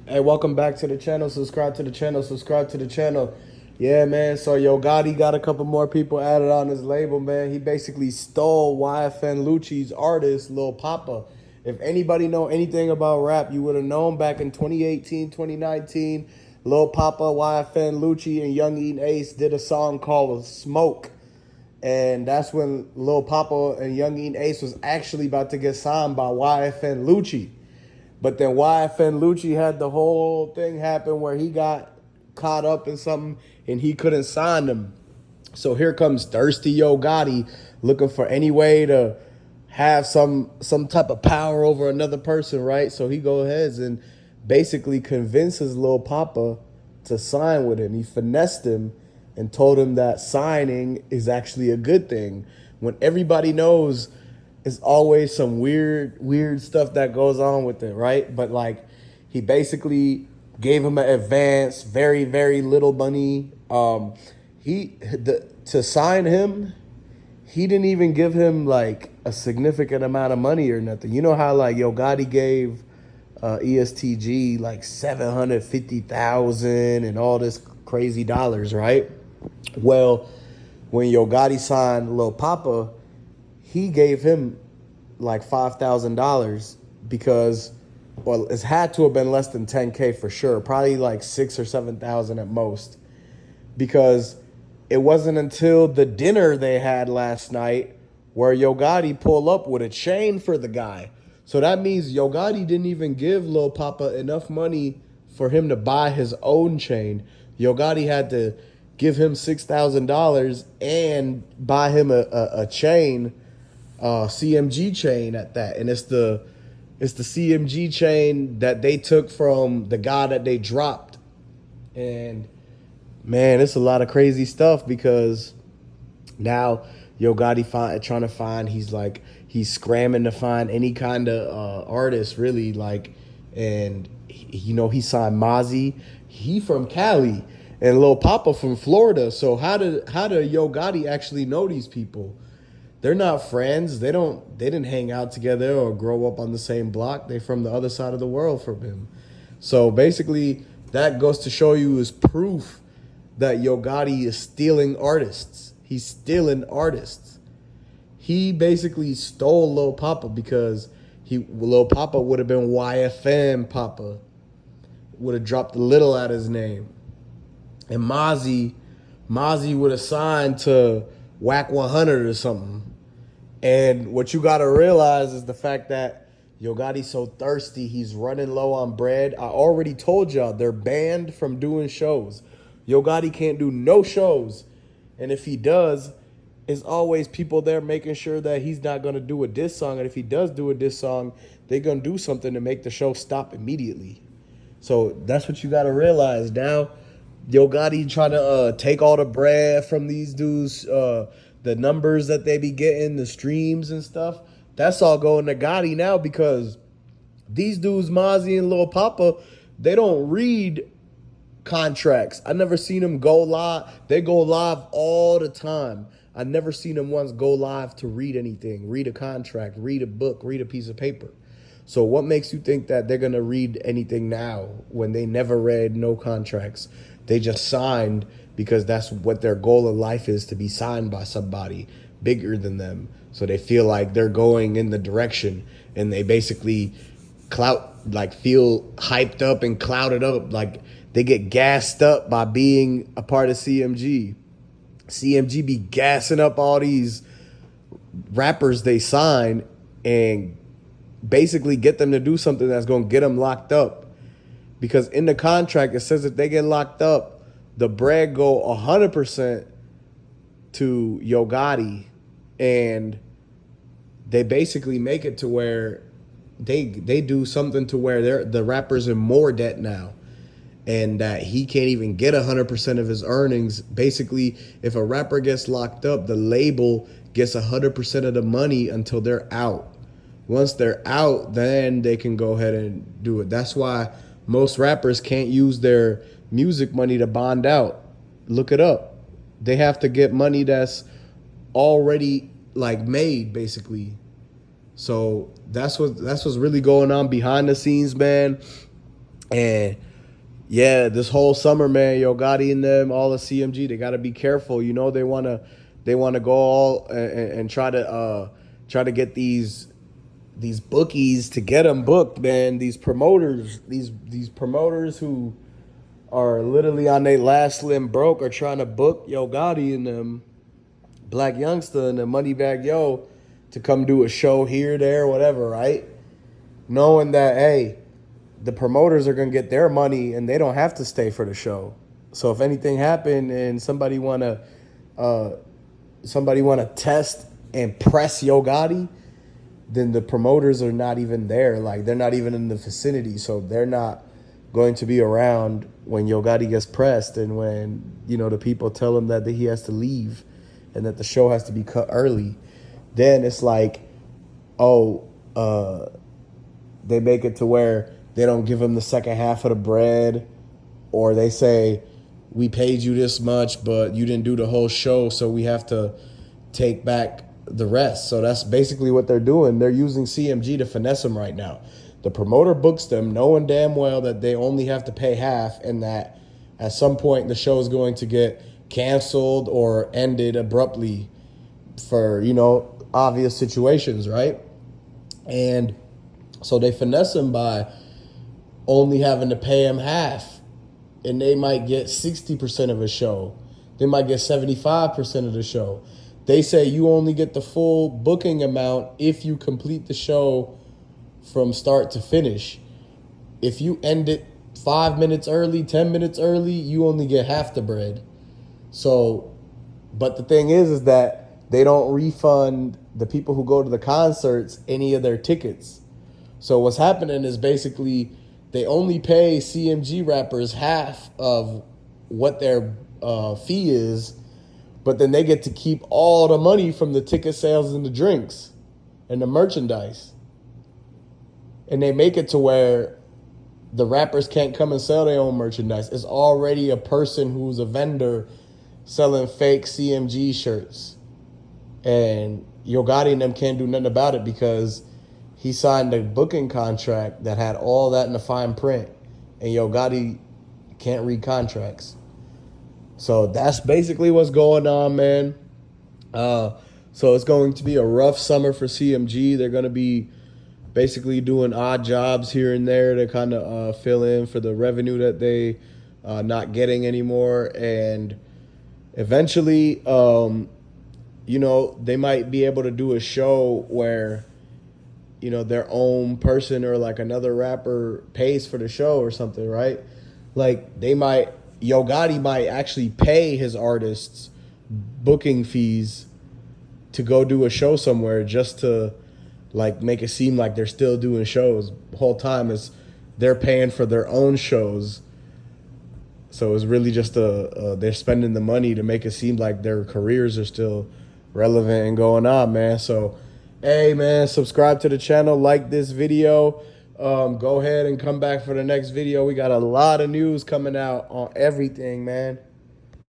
Hey, welcome back to the channel. Subscribe to the channel. Subscribe to the channel. Yeah, man. So Yo Gotti got a couple more people added on his label, man. He basically stole YFN Lucci's artist, Lil Papa. If anybody know anything about rap, you would have known back in 2018, 2019, Lil Papa, YFN Lucci, and Young Eatin' Ace did a song called Smoke. And that's when Lil Papa and Young Eatin' Ace was actually about to get signed by YFN Lucci. But then YFN Lucci had the whole thing happen where he got caught up in something and he couldn't sign them. So here comes thirsty Yo Gotti looking for any way to have some type of power over another person, right? So he goes ahead and basically convinces Lil Papa to sign with him. He finessed him and told him that signing is actually a good thing when everybody knows it's always some weird stuff that goes on with it, right? But like he basically gave him an advance, very little money. To sign him, he didn't even give him like a significant amount of money or nothing. You know how like Yo Gotti gave ESTG like 750,000 and all this crazy dollars, right? Well, when Yo Gotti signed Lil Papa, he gave him like $5,000 because, well, it's had to have been less than 10K for sure, probably like 6 or 7,000 at most, because it wasn't until the dinner they had last night where Yo Gotti pulled up with a chain for the guy. So that means Yo Gotti didn't even give Lil Papa enough money for him to buy his own chain. Yo Gotti had to give him $6,000 and buy him a chain, CMG chain at that, and it's the CMG chain that they took from the guy that they dropped. And man, it's a lot of crazy stuff because now Yo Gotti trying to find, he's scramming to find any kind of artist really, like, and he signed Mozzie. He from Cali and Lil Papa from Florida. So how did Yo Gotti actually know these people? They're not friends. They didn't hang out together or grow up on the same block. They're from the other side of the world from him. So basically that goes to show you is proof that Yo Gotti is stealing artists. He's stealing artists. He basically stole Lil Papa because Lil Papa would have been YFN Papa. Would have dropped the little out his name. And Mozzie would have signed to Whack 100 or something. And what you got to realize is the fact that Yo Gotti's so thirsty, he's running low on bread. I already told y'all, they're banned from doing shows. Yo Gotti can't do no shows. And if he does, it's always people there making sure that he's not going to do a diss song. And if he does do a diss song, they're going to do something to make the show stop immediately. So that's what you got to realize. Now, Yo Gotti trying to take all the bread from these dudes, the numbers that they be getting, the streams and stuff. That's all going to Gotti now because these dudes, Mozzie and Lil Papa, they don't read contracts. I never seen them go live. They go live all the time. I never seen them once go live to read anything, read a contract, read a book, read a piece of paper. So what makes you think that they're going to read anything now when they never read no contracts? They just signed because that's what their goal in life is, to be signed by somebody bigger than them. So they feel like they're going in the direction, and they basically feel hyped up and clouded up. Like they get gassed up by being a part of CMG. CMG be gassing up all these rappers they sign and basically get them to do something that's going to get them locked up. Because in the contract, it says if they get locked up, the bread go 100% to Yo Gotti. And they basically make it to where they do something to where the rapper's in more debt now. And that he can't even get 100% of his earnings. Basically, if a rapper gets locked up, the label gets 100% of the money until they're out. Once they're out, then they can go ahead and do it. That's why most rappers can't use their music money to bond out. Look it up. They have to get money that's already like made, basically. So that's what's really going on behind the scenes, man. And yeah, this whole summer, man, Yo Gotti and them, all the CMG, they got to be careful. You know, they wanna go all and try to get these bookies to get them booked, man. These promoters who are literally on their last limb broke are trying to book Yo Gotti and them Black Youngster and the Moneybag Yo to come do a show here, there, whatever, right? Knowing that, hey, the promoters are gonna get their money and they don't have to stay for the show. So if anything happened and uh, somebody wanna test and press Yo Gotti, then the promoters are not even there. Like they're not even in the vicinity, so they're not going to be around when Yo Gotti gets pressed and when the people tell him that he has to leave and that the show has to be cut early. Then it's like, oh, they make it to where they don't give him the second half of the bread, or they say, we paid you this much, but you didn't do the whole show, so we have to take back the rest. So that's basically what they're doing. They're using CMG to finesse them right now. The promoter books them knowing damn well that they only have to pay half and that at some point the show is going to get canceled or ended abruptly for, obvious situations, right? And so they finesse him by only having to pay him half. And they might get 60% of a show. They might get 75% of the show. They say you only get the full booking amount if you complete the show from start to finish. If you end it 5 minutes early, 10 minutes early, you only get half the bread. So, but the thing is that they don't refund the people who go to the concerts any of their tickets. So what's happening is basically they only pay CMG rappers half of what their fee is, but then they get to keep all the money from the ticket sales and the drinks and the merchandise. And they make it to where the rappers can't come and sell their own merchandise. It's already a person who's a vendor selling fake CMG shirts. And Yo Gotti and them can't do nothing about it because he signed a booking contract that had all that in the fine print. And Yo Gotti can't read contracts. So that's basically what's going on, man. So it's going to be a rough summer for CMG. They're going to be basically doing odd jobs here and there to kind of fill in for the revenue that they not getting anymore. And eventually, they might be able to do a show where, their own person or like another rapper pays for the show or something, right? Like Yo Gotti might actually pay his artists booking fees to go do a show somewhere just to like make it seem like they're still doing shows. The whole time is they're paying for their own shows. So it's really just they're spending the money to make it seem like their careers are still relevant and going on, man. So, hey, man, subscribe to the channel, like this video. Go ahead and come back for the next video. We got a lot of news coming out on everything, man.